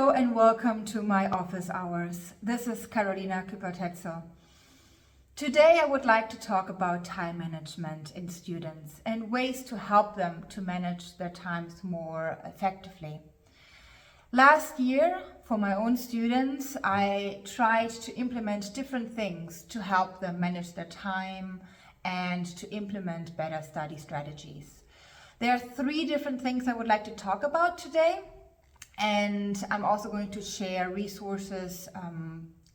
Hello and welcome to my office hours. This is Carolina Küpper-Tetzel. Today I would like to talk about time management in students and ways to help them to manage their times more effectively. Last year, for my own students, I tried to implement different things to help them manage their time and to implement better study strategies. There are 3 different things I would like to talk about today. And I'm also going to share resources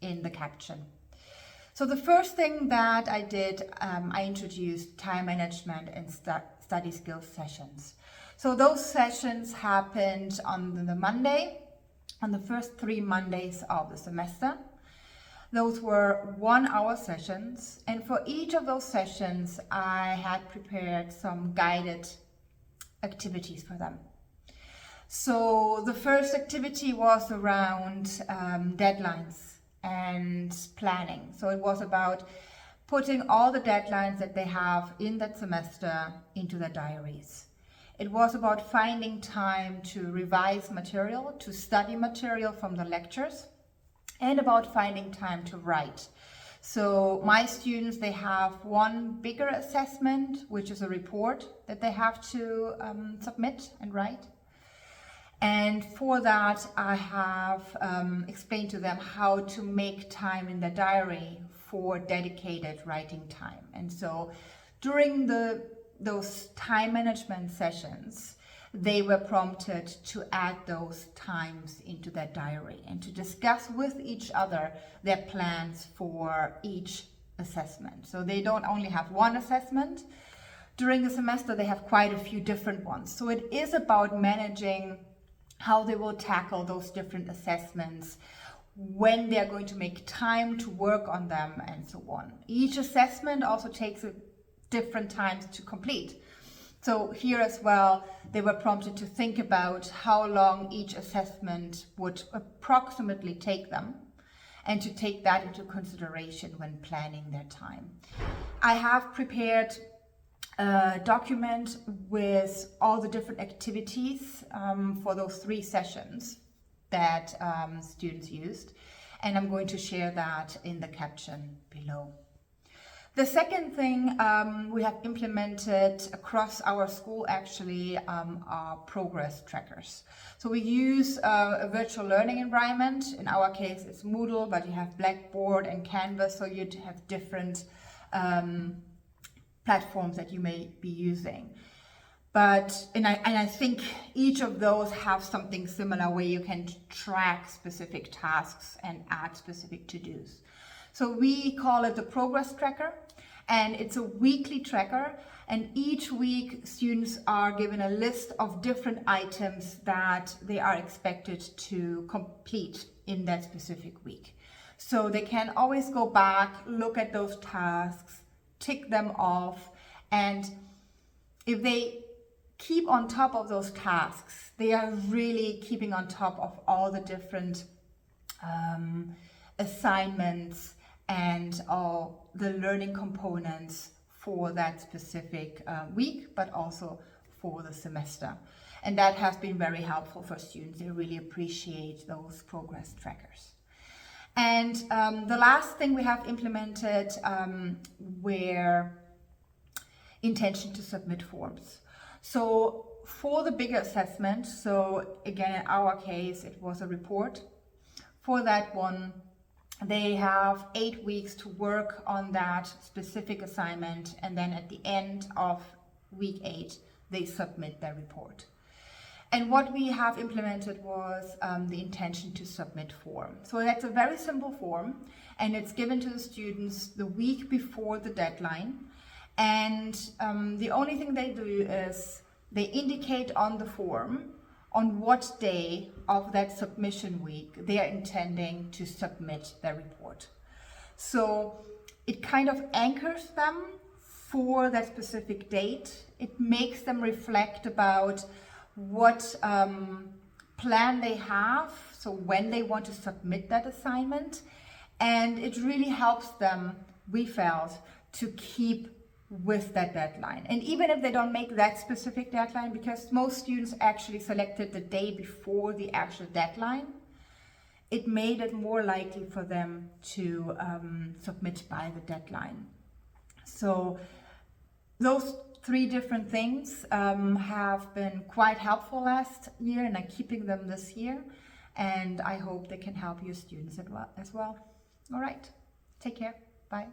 in the caption. So the first thing that I did, I introduced time management and study skills sessions. So those sessions happened on the Monday, on the first 3 Mondays of the semester. Those were 1-hour sessions, and for each of those sessions, I had prepared some guided activities for them. So the first activity was around deadlines and planning. So it was about putting all the deadlines that they have in that semester into their diaries. It was about finding time to revise material, to study material from the lectures, and about finding time to write. So my students, they have one bigger assessment, which is a report that they have to submit and write. And for that, I have explained to them how to make time in their diary for dedicated writing time. And so during those time management sessions, they were prompted to add those times into their diary and to discuss with each other their plans for each assessment. So they don't only have one assessment. During the semester, they have quite a few different ones. So it is about managing how they will tackle those different assessments, when they're going to make time to work on them, and so on. Each assessment also takes a different times to complete. So here as well, they were prompted to think about how long each assessment would approximately take them, and to take that into consideration when planning their time. I have prepared a document with all the different activities for those 3 sessions that students used, and I'm going to share that in the caption below. The second thing we have implemented across our school actually are progress trackers. So we use a virtual learning environment. In our case it's Moodle, but you have Blackboard and Canvas, so you'd have different platforms that you may be using. But I think each of those have something similar where you can track specific tasks and add specific to-dos. So we call it the progress tracker, and it's a weekly tracker, and each week students are given a list of different items that they are expected to complete in that specific week. So they can always go back, look at those tasks, tick them off, and if they keep on top of those tasks, they are really keeping on top of all the different assignments and all the learning components for that specific week, but also for the semester. And that has been very helpful for students. They really appreciate those progress trackers. And the last thing we have implemented were intention to submit forms. So for the bigger assessment, so again in our case it was a report, for that one they have 8 weeks to work on that specific assignment, and then at the end of week 8 they submit their report. And what we have implemented was the intention to submit form. So that's a very simple form, and it's given to the students the week before the deadline. And the only thing they do is they indicate on the form on what day of that submission week they are intending to submit their report. So it kind of anchors them for that specific date. It makes them reflect about what plan they have, so when they want to submit that assignment, and it really helps them, we felt, to keep with that deadline. And even if they don't make that specific deadline, because most students actually selected the day before the actual deadline, it made it more likely for them to submit by the deadline. So those 3 different things have been quite helpful last year, and I'm keeping them this year, and I hope they can help your students as well. All right, take care, bye.